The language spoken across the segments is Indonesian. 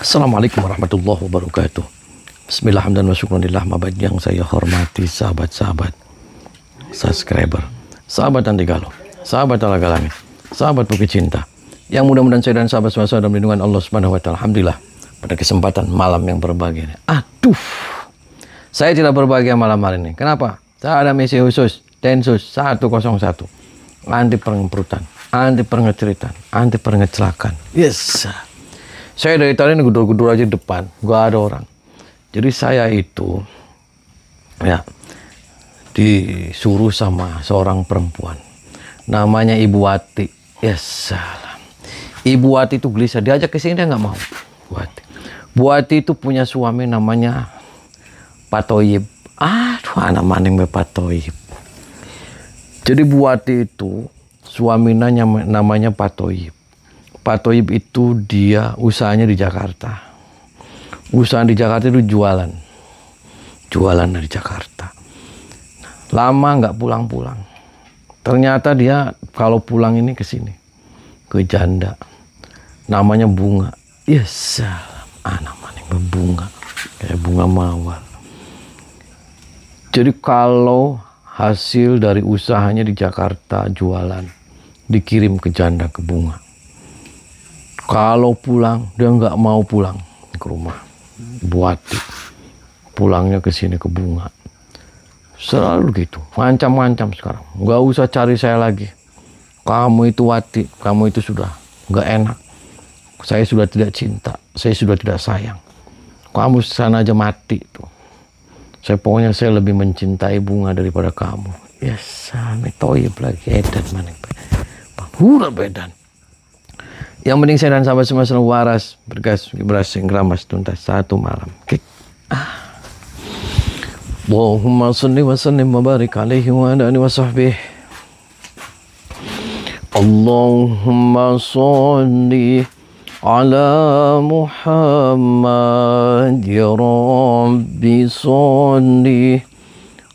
Assalamualaikum warahmatullahi wabarakatuh. Bismillah hamdan wa syukranillah. Mabad yang saya hormati sahabat-sahabat subscriber, sahabat anti galau, sahabat ala langit, sahabat bukit cinta, yang mudah-mudahan saya dan sahabat semua dalam lindungan Allah Subhanahu wa taala. Alhamdulillah pada kesempatan malam yang berbahagia. Aduh, saya tidak berbahagia malam hari ini. Kenapa? Saya ada misi khusus Densus 101, anti pengemperutan, anti pengeceritan, anti pengecelakan. Yes. Saya dari tadi ini gudur-gudur aja depan, gak ada orang. Jadi saya itu ya disuruh sama seorang perempuan, namanya Ibu Wati. Yes, salam. Ibu Wati itu gelisah, diajak ke sini dia nggak mau. Bu Wati itu punya suami namanya Pak Toyib. Aduh, anak maning be Pak Toyib. Jadi Bu Wati itu suaminya namanya Pak Toyib. Pak Toyib itu dia usahanya di Jakarta. Usaha di Jakarta itu jualan dari Jakarta. Lama nggak pulang-pulang. Ternyata dia kalau pulang ini ke sini, ke janda. Namanya Bunga. Ya salam, anak maning berbunga, kayak bunga mawar. Jadi kalau hasil dari usahanya di Jakarta jualan, dikirim ke janda, ke Bunga. Kalau pulang, dia nggak mau pulang ke rumah Buati. Pulangnya ke sini ke Bunga. Selalu gitu, ngancam-ngancam sekarang. Nggak usah cari saya lagi. Kamu itu Wati, kamu itu sudah nggak enak. Saya sudah tidak cinta, saya sudah tidak sayang. Kamu sana aja mati tuh. Pokoknya saya lebih mencintai Bunga daripada kamu. Yes, ame Toyib lagi edan maning. Hura bedan. Yang penting saya dan sahabat semua selalu waras, bergas, beras, keramas, tuntas satu malam. Allahumma salli wa sallim wa barik alaihi wa ala alihi wa sahbihi. Allahumma salli ala Muhammad ya Rabbi salli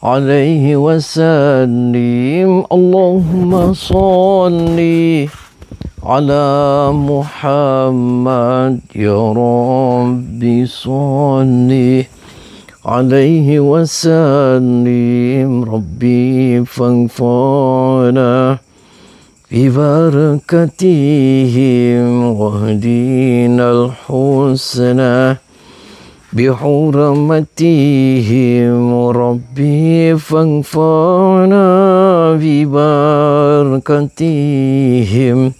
alaihi wa sallim. Allahumma salli ala Muhammad ya Rabbi salli alaihi wa sallim. Rabbi fanfa'na bi barakatihim wahdina al-husna bi hurmatihim. Rabbi fanfa'na bi barakatihim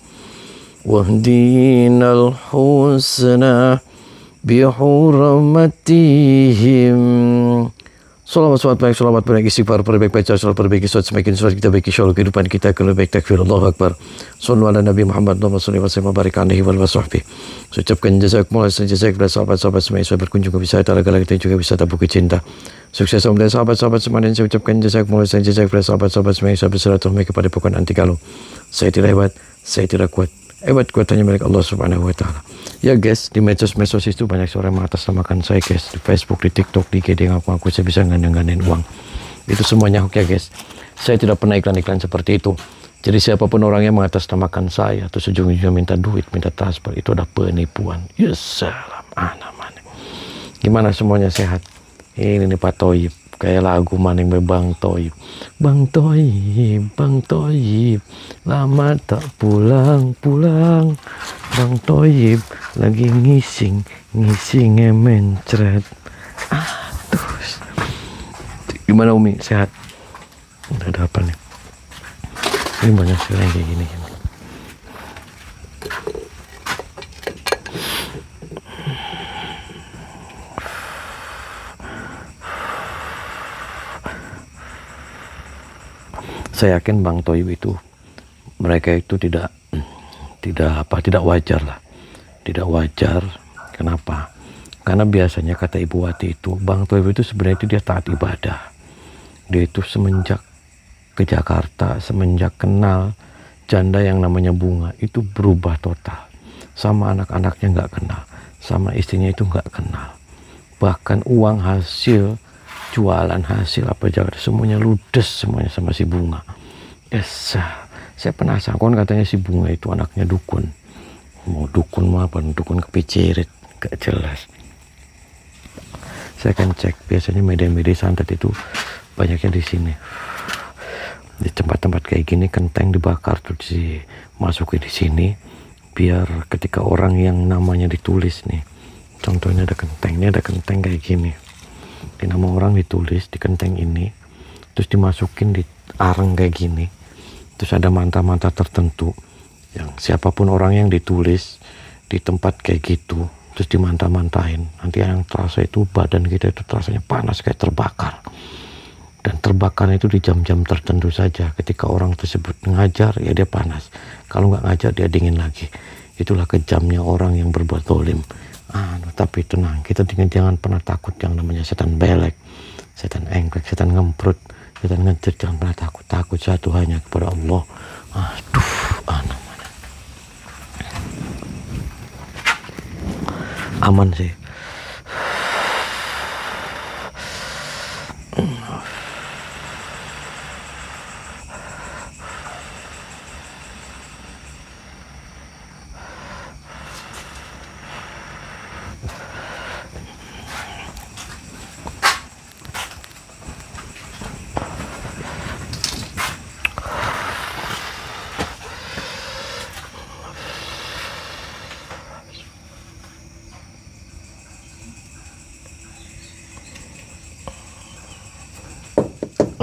wahdina al-husna bihurmatihim. Salawat baik, salawat baik, istighfar perbaik baca, salawat perbaiki surat semakin surat kita baiki syarul kehidupan kita ke lebih baik. Takbir, Allahu Akbar. Sallu ala Nabi Muhammad sallallahu alaihi wasallam barik alaihi wa sahbihi. Saya ucapkan jazakumullah khairan kepada sahabat-sahabat semua yang berkunjung ke wisata Talaga kita juga wisata Bukit Cinta. Sukses untuk sahabat-sahabat semua, dan saya ucapkan jazakumullah khairan kepada sahabat-sahabat semua yang bersilaturahmi kepada pokok anti galau. Saya tidak hebat, saya tidak kuat. Hebat kuatannya milik Allah Subhanahu wa taala. Ya guys, di medsos itu banyak orang mengatasnamakan saya guys. Di Facebook, di TikTok, di IG, dia ngaku-ngaku saya bisa ngandeng-ngandeng uang. Itu semuanya hoax ya guys. Saya tidak pernah iklan-iklan seperti itu. Jadi siapapun orang yang mengatasnamakan saya atau sejujurnya minta duit, minta transfer, itu adalah penipuan. Ya salam, anak maning. Gimana semuanya sehat? Ini nih Pak Toyib. Kayak lagu maning be Bang Toyib. Bang Toyib, Bang Toyib, lama tak pulang-pulang. Bang Toyib lagi ngisingnya mencret. Terus gimana Umi, sehat? Udah ada apa nih? Ini banyak sekali yang kayak gini. Saya yakin Bang Toyib itu, mereka itu tidak wajar lah. Tidak wajar. Kenapa? Karena biasanya kata Ibu Wati itu, Bang Toyib itu sebenarnya itu dia taat ibadah. Dia itu semenjak ke Jakarta, semenjak kenal janda yang namanya Bunga, itu berubah total. Sama anak-anaknya nggak kenal, sama istrinya itu nggak kenal. Bahkan uang hasil jualan, hasil apa aja semuanya ludes semuanya sama si Bunga. Yes, saya penasaran, kan katanya si Bunga itu anaknya dukun. Mau dukun mau apa? Dukun kepicirit, Gak jelas. Saya akan cek. Biasanya media-media santet itu banyaknya di sini. Di tempat-tempat kayak gini kenteng dibakar terus dimasukin di sini. Biar ketika orang yang namanya ditulis nih. Contohnya ada kenteng. Ini ada kenteng kayak gini. Di nama orang ditulis di kenteng ini. Terus dimasukin di areng kayak gini. Terus ada mantra-mantra tertentu. Yang siapapun orang yang ditulis di tempat kayak gitu. Terus dimantah-mantahin. Nanti yang terasa itu badan kita itu terasanya panas kayak terbakar. Dan terbakar itu di jam-jam tertentu saja. Ketika orang tersebut ngajar ya dia panas. Kalau nggak ngajar dia dingin lagi. Itulah kejamnya orang yang berbuat zalim. Tapi tenang, kita jangan pernah takut yang namanya setan belek, setan engklek, setan ngemprut, setan ngejer. Jangan pernah takut. Takut satu hanya kepada Allah. Aman sih.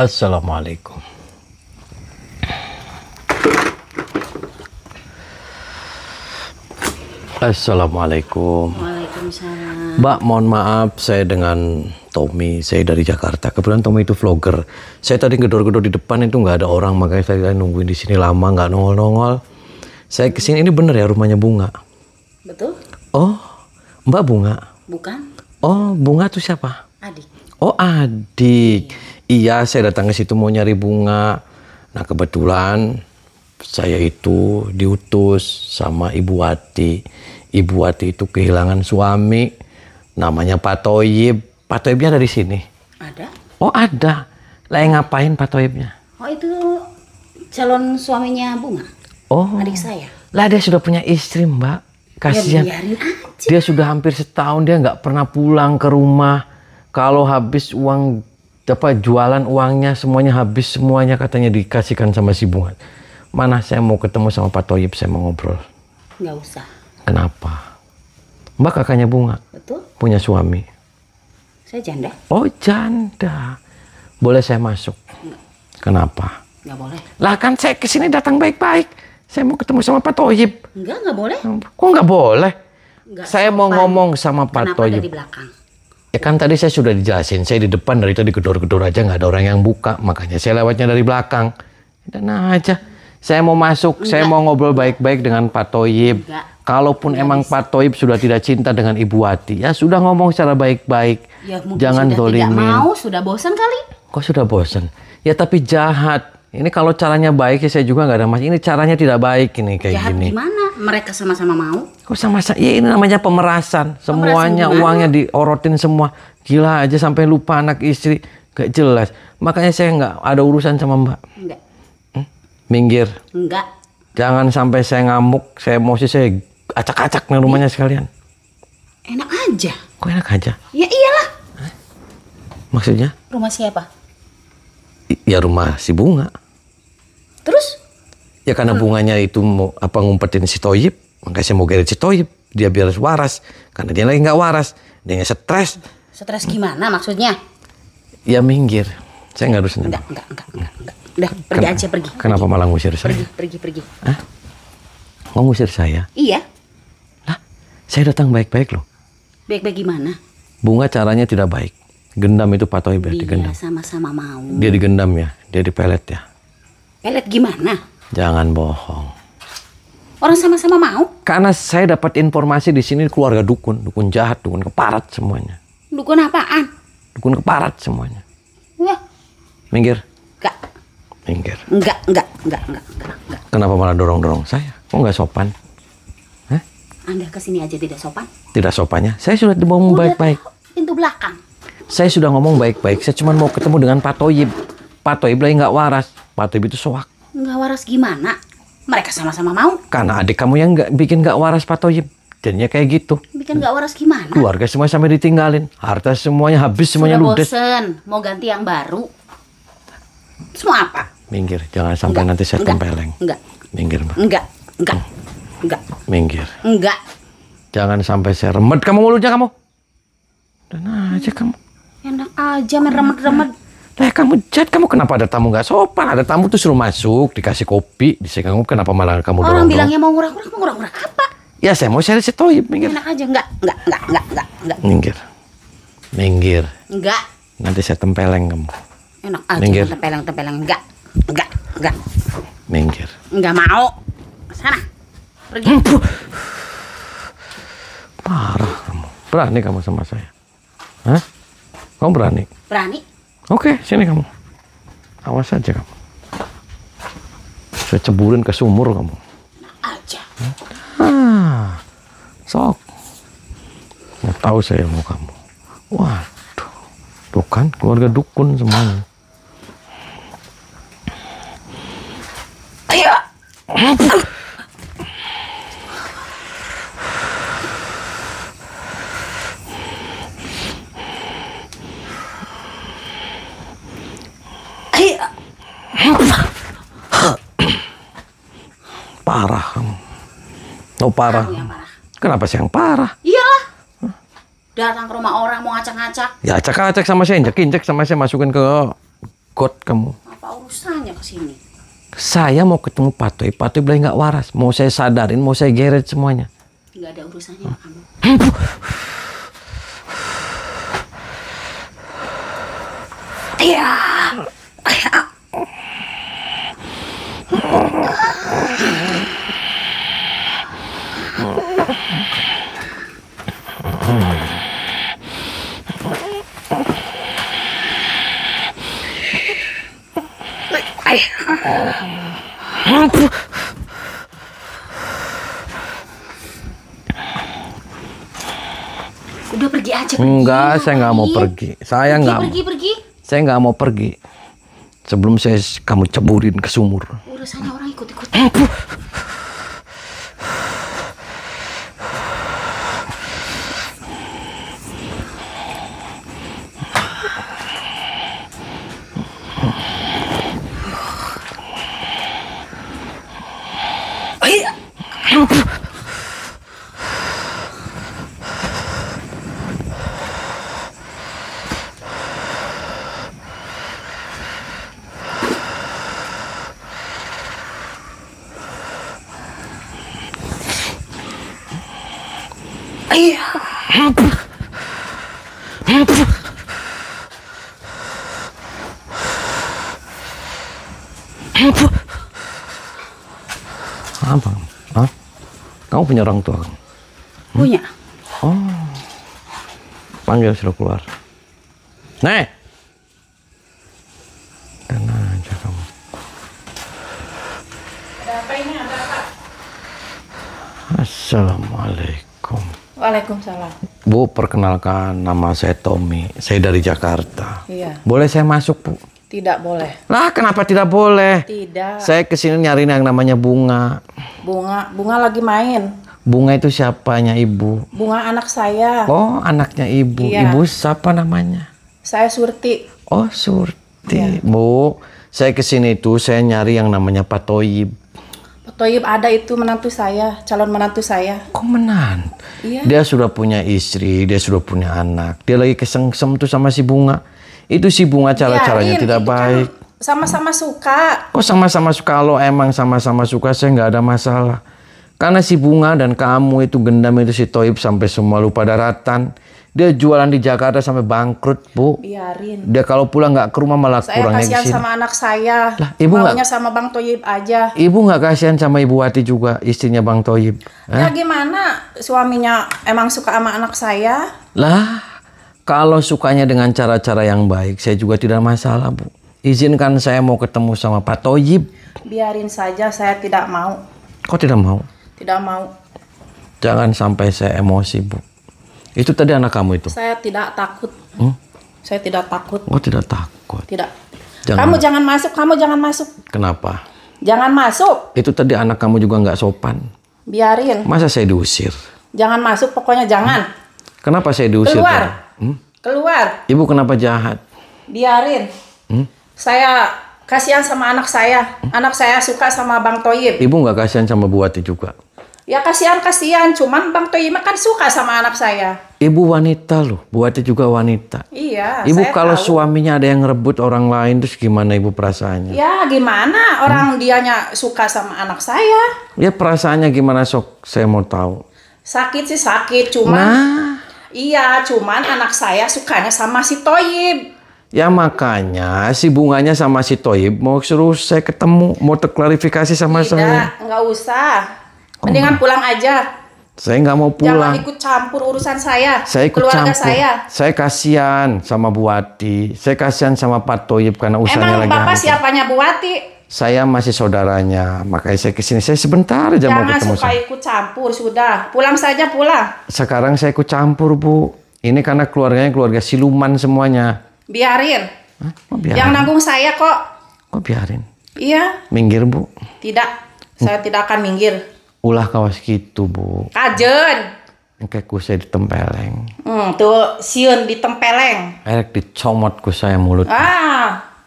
Assalamualaikum. Assalamualaikum. Waalaikumsalam. Mbak, mohon maaf, saya dengan Tommy, saya dari Jakarta. Kebetulan Tommy itu vlogger. Saya tadi gedor-gedor di depan itu nggak ada orang, makanya saya nungguin di sini lama, nggak nongol-nongol. Saya kesini, ini bener ya rumahnya Bunga? Betul? Oh, Mbak Bunga? Bukan? Oh, Bunga tuh siapa? Adik. Oh, adik. Iya, saya datang ke situ mau nyari Bunga. Nah, kebetulan saya itu diutus sama Ibu Wati. Ibu Wati itu kehilangan suami. Namanya Pak Toyib. Pak Toyibnya ada di sini? Ada. Oh, ada. Lah, ngapain Pak Toyibnya? Oh, itu calon suaminya Bunga. Oh. Adik saya. Lah, dia sudah punya istri, Mbak. Kasihan. Ya, biarin aja. Dia sudah hampir setahun dia nggak pernah pulang ke rumah. Kalau habis uang jualan uangnya semuanya habis semuanya, katanya dikasihkan sama si Bunga. Mana saya mau ketemu sama Pak Toyib, saya mau ngobrol. Nggak usah. Kenapa? Mbak kakaknya Bunga. Betul? Punya suami. Saya janda. Oh, janda. Boleh saya masuk? Enggak. Kenapa? Nggak boleh. Lah, kan saya kesini datang baik-baik. Saya mau ketemu sama Pak Toyib. Nggak boleh. Kok nggak boleh? Nggak Saya mau sopan. ngomong sama Pak Kenapa Toyib. ada di belakang? Ya kan tadi saya sudah dijelasin, saya di depan dari tadi gedor-gedor aja nggak ada orang yang buka, makanya saya lewatnya dari belakang. Dan aja, saya mau masuk, saya mau ngobrol baik-baik dengan Pak Toyib. Kalaupun emang Pak Toyib sudah tidak cinta dengan Ibu Wati, ya sudah ngomong secara baik-baik. Ya, jangan sudah dolimin. tidak mau, sudah bosan kali. Kok sudah bosan? Ya tapi jahat. Ini kalau caranya baik ya saya juga nggak ada masalah. Ini caranya tidak baik ini kayak Jahat gini. gimana? Mereka sama-sama mau. Kok sama-sama? Ya ini namanya pemerasan. Semuanya Pemerasan uangnya diorotin semua. Gila aja sampai lupa anak istri. Gak jelas. Makanya saya nggak ada urusan sama Mbak. Enggak. Minggir. Enggak. Jangan sampai saya ngamuk. Saya emosi, saya acak-acak nih rumahnya sekalian. Enak aja. Kok enak aja? Ya iyalah. Maksudnya? Rumah siapa? Ya rumah si Bunga. Terus? Ya karena bunganya itu mau ngumpetin si Toyib, makanya saya mau geret si Toyib. Dia biar waras. Karena dia lagi nggak waras. Dia nggak stres. Stres gimana maksudnya? Ya minggir. Saya nggak harus nanya. Enggak. Udah, pergi aja, pergi. Kenapa malah ngusir saya? Pergi. Hah? Mau ngusir saya? Iya. Lah, saya datang baik-baik loh. Baik-baik gimana? Bunga caranya tidak baik. Gendam itu Pak Toyib ya, digendam. Dia sama-sama mau. Dia digendam ya, dia dipelet ya. Pelet gimana? Jangan bohong. Orang sama-sama mau? Karena saya dapat informasi di sini keluarga dukun jahat, dukun keparat semuanya. Dukun apaan? Dukun keparat semuanya. Wah. Minggir. Enggak. Minggir. Enggak. Kenapa malah dorong-dorong saya? Kok nggak sopan? Hah? Anda kesini aja tidak sopan? Tidak sopannya? Saya sudah ngomong baik-baik. Pintu belakang. Saya sudah ngomong baik-baik. Saya cuma mau ketemu dengan Pak Toyib. Pak Toyib lagi nggak waras. Pak Toyib itu soak. Nggak waras gimana? Mereka sama-sama mau. Karena adik kamu yang bikin nggak waras Pak Toyib. Jadinya kayak gitu. Bikin nggak waras gimana? Keluarga semua sampai ditinggalin. Harta semuanya habis, semuanya Sudah ludes. bosen, mau ganti yang baru. Semua apa? Minggir, jangan sampai nanti saya tempeleng. Enggak. Minggir, Mbak. Enggak. Minggir. Enggak. Jangan sampai saya remet kamu mulutnya kamu. Dan aja kamu. Enak aja main remet-remet. Kamu jahat, kamu kenapa ada tamu nggak sopan? Ada tamu tuh suruh masuk, dikasih kopi, kamu kenapa malah kamu dorong? Orang bilangnya mau ngurang-ngurang apa? Ya saya mau cari si Toyib, minggir. Enak aja, enggak. Minggir. Minggir. Enggak. Nanti saya tempeleng kamu. Enak aja Minggir. tempeleng. Enggak. Minggir. Enggak mau. Sana. Pergi. Parah kamu. Berani kamu sama saya? Hah? Kamu berani? Berani? Oke, sini kamu. Awas aja kamu. Saya ceburin ke sumur kamu. Aja. Sok. Nggak tahu saya mau kamu. Waduh. Tuh kan, keluarga dukun semuanya. Ayo. Parah kamu. Oh parah. Kamu yang parah. Kenapa sih yang parah? Iyalah. Datang ke rumah orang mau ngacak-ngacak. Ya acak-acak sama saya, injek-injek sama saya, masukin ke got kamu. Apa urusannya ke sini? Saya mau ketemu Pak Toyib bilang nggak waras. Mau saya sadarin, mau saya geret semuanya. Enggak ada urusannya sama kamu. Iya. Udah pergi aja. Enggak, saya nggak mau pergi. Saya nggak. Pergi. Saya nggak mau pergi. Sebelum kamu ceburin ke sumur. Urusannya orang ikut-ikut. Apa? Hah? Kamu punya orang tua? Punya. Oh. Panggil suruh keluar. Nek. Dan aja kamu. Ada apa ini? Ada apa? Assalamualaikum. Waalaikumsalam. Bu, perkenalkan nama saya Tommy. Saya dari Jakarta. Iya. Boleh saya masuk, Bu? Tidak boleh. Lah, kenapa tidak boleh? Tidak. Saya kesini nyariin yang namanya Bunga. Bunga lagi main. Bunga itu siapanya Ibu? Bunga anak saya. Oh, anaknya Ibu. Iya. Ibu siapa namanya? Saya Surti. Oh, Surti. Iya. Bu, saya kesini itu saya nyari yang namanya Pak Toyib. Pak Toyib ada itu menantu saya, calon menantu saya. Kok menantu? Iya. Dia sudah punya istri, dia sudah punya anak. Dia lagi kesengsem tuh sama si Bunga. Itu si Bunga cara-caranya Biarin, tidak itu kan baik. sama-sama suka. Kok sama-sama suka? Kalau emang sama-sama suka saya nggak ada masalah. Karena si Bunga dan kamu itu gendam itu si Toyib sampai semua lupa daratan. Dia jualan di Jakarta sampai bangkrut, Bu. Biarin. Dia kalau pulang nggak ke rumah malah Saya kurangnya kasihan di sini. sama anak saya. Lah, Ibu maunya sama Bang Toyib aja. Ibu nggak kasihan sama Ibu Wati juga, istrinya Bang Toyib? Ya gimana? Suaminya emang suka sama anak saya? Lah, kalau sukanya dengan cara-cara yang baik, saya juga tidak masalah, Bu. Izinkan saya mau ketemu sama Pak Toyib. Biarin saja, saya tidak mau. Kok tidak mau? Tidak mau. Jangan sampai saya emosi, Bu. Itu tadi anak kamu itu? Saya tidak takut. Saya tidak takut. Oh, tidak takut. Tidak. Jangan. Kamu jangan masuk, kamu jangan masuk. Kenapa? Jangan masuk. Itu tadi anak kamu juga nggak sopan. Biarin. Masa saya diusir? Jangan masuk, pokoknya jangan. Kenapa saya diusir? Keluar. tadi? Keluar. Ibu kenapa jahat? Biarin. Saya kasihan sama anak saya. Anak saya suka sama Bang Toyib. Ibu nggak kasihan sama Bu Wati juga? Ya kasihan. Cuman Bang Toyib kan suka sama anak saya. Ibu wanita loh, Bu Wati juga wanita. Iya. Ibu saya kalau tahu. suaminya ada yang ngerebut orang lain, terus gimana ibu perasaannya? Ya gimana orang dianya suka sama anak saya. Ya perasaannya gimana sok? Saya mau tahu. Sakit sih sakit, cuman Nah, iya, cuman anak saya sukanya sama si Toyib. ya makanya si bunganya sama si Toyib mau suruh saya ketemu, mau terklarifikasi sama saya. Tidak, nggak usah. Mendingan pulang aja. Saya nggak mau Jangan pulang. ikut campur urusan saya, Saya ikut keluarga campur. saya. Saya kasihan sama Bu Wati. Saya kasihan sama Pak Toyib karena usahanya Emang lagi Bapak hancur. siapanya Bu Wati? Saya masih saudaranya, makanya saya kesini. Saya sebentar aja mau Jangan ketemu suka saya. ikut campur, sudah. Pulang saja, pulang. Sekarang saya ikut campur, Bu. Ini karena keluarganya keluarga siluman semuanya. Biarin. Hah? Kok biarin? Yang nanggung saya kok. Kok biarin? Iya, Minggir, Bu. tidak. Saya tidak akan minggir. Ulah kawas gitu, Bu. Kajen. Kayak ku saya ditempeleng. Tuh, sieun ditempeleng. Erek dicomot ku saya mulut.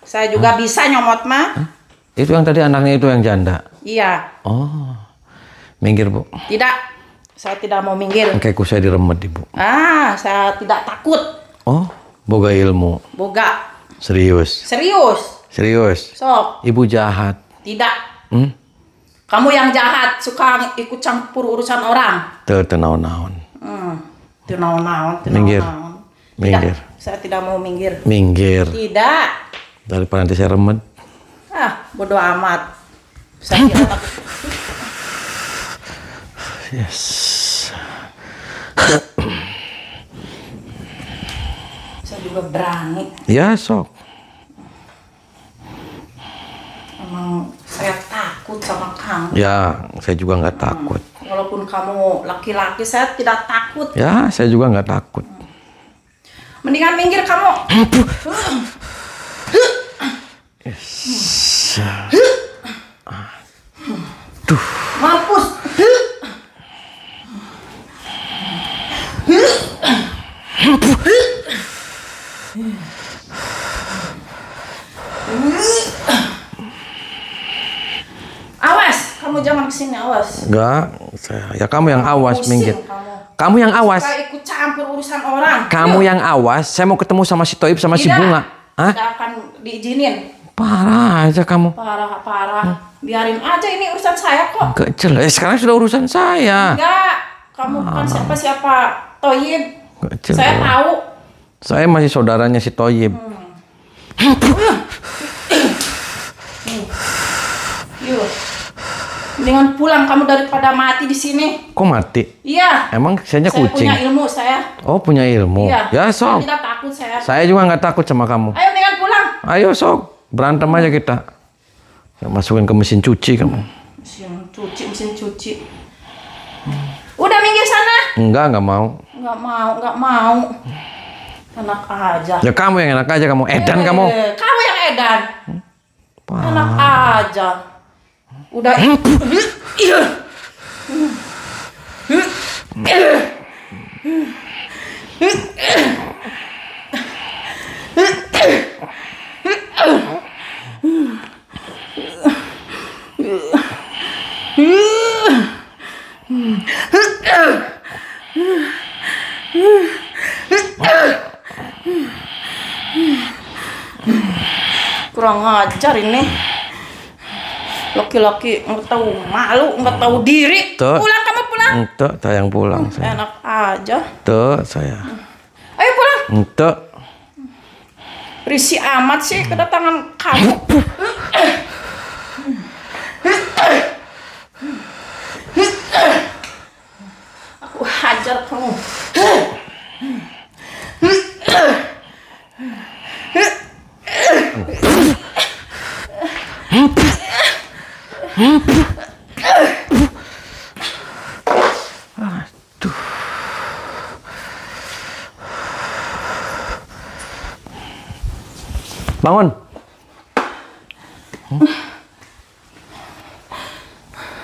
Saya juga bisa nyomot mah. Itu yang tadi anaknya itu yang janda. Iya, Oh. Minggir, Bu. tidak. Saya tidak mau minggir. Kayak ku saya diremet, Ibu. Saya tidak takut. Oh, boga ilmu. Boga. Serius. Serius. Serius. Sok, Ibu jahat. tidak. Hmm? Kamu yang jahat, suka ikut campur urusan orang. Tertenaun-naun. Itu naon-naon. Minggir. Tidak, Minggir. saya tidak mau minggir. Minggir. Tidak. Daripada nanti saya remet. Bodoh amat. Saya tidak takut. Yes. Saya juga berani. Ya, sok. Emang saya takut sama kamu. Ya, saya juga nggak takut. Walaupun kamu laki-laki, saya tidak takut. Ya, saya juga nggak takut. Mendingan minggir kamu. Mampus. Awas, kamu jangan kesini, awas. Enggak, ya kamu yang awas, Pusing minggir. kamu. Kamu yang awas. Suka ikut campur urusan orang. Kamu yang awas. Saya mau ketemu sama si Toib sama si Tidak. Bunga. Hah? Tidak akan diizinin. Parah aja kamu. Parah. Biarin aja, ini urusan saya kok. Gak jelas. Sekarang sudah urusan saya. Enggak, kamu bukan siapa-siapa. Toyib, Gak jelas. saya tahu. Saya masih saudaranya si Toyib. Yuk, mendingan pulang kamu daripada mati di sini. Kok mati? Iya. Emang saya Saya kucing. punya ilmu saya. Oh, punya ilmu. Iya. Ya, Saya sok. tidak takut saya. Saya juga nggak takut sama kamu. Ayo mendingan pulang. Ayo, sok. Berantem aja kita. Saya masukin ke mesin cuci kamu. Mesin cuci. Udah minggir sana. Nggak mau. Enggak mau. Enak aja. Ya kamu yang enak aja kamu. Edan kamu. Kamu yang edan. Enak aja. Udah. Kurang ajar ini. Laki-laki nggak tahu malu, nggak tahu diri. Tuh. Pulang kamu pulang. Ente, saya yang pulang. Saya. Enak aja. Tuh, saya. Ayo pulang. Ente. Risih amat sih kedatangan kamu. Aku hajar kamu. Bangun.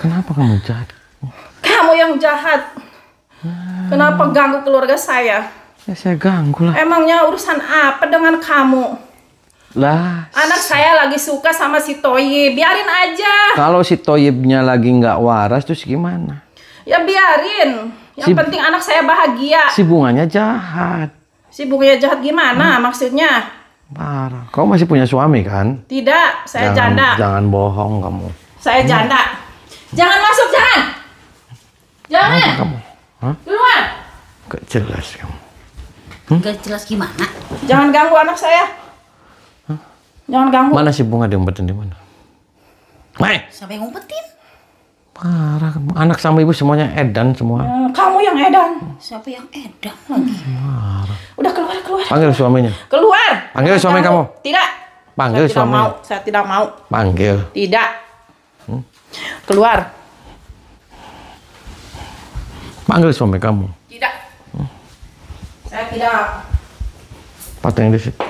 Kenapa kamu jahat? Kamu yang jahat. Kenapa ganggu keluarga saya? Ya saya ganggu lah. Emangnya urusan apa dengan kamu? Lah, Anak saya lagi suka sama si Toyib, biarin aja. kalau si Toyibnya lagi nggak waras terus gimana? Ya biarin. Yang penting anak saya bahagia. Si bunganya jahat. Si bunganya jahat gimana maksudnya? Parah. Kau masih punya suami kan? Tidak, saya janda. Jangan bohong kamu. Saya janda. Jangan masuk, jangan. Jangan. Apa kamu? Hah? Keluar. Gak jelas kamu. Gak jelas gimana? Jangan ganggu anak saya. Jangan ganggu. Mana si bunga diumpetin di mana? Mai. Siapa yang ngumpetin? Parah kamu. Anak sama ibu semuanya edan semua. Kamu yang edan. Siapa yang edan lagi? Udah keluar, keluar. Panggil suaminya. Keluar. Panggil suami kamu. Tidak. Panggil Saya tidak suaminya. mau. Saya tidak mau. Panggil. Tidak. Keluar. Panggil suami kamu. Tidak. Saya tidak. Pateng di situ.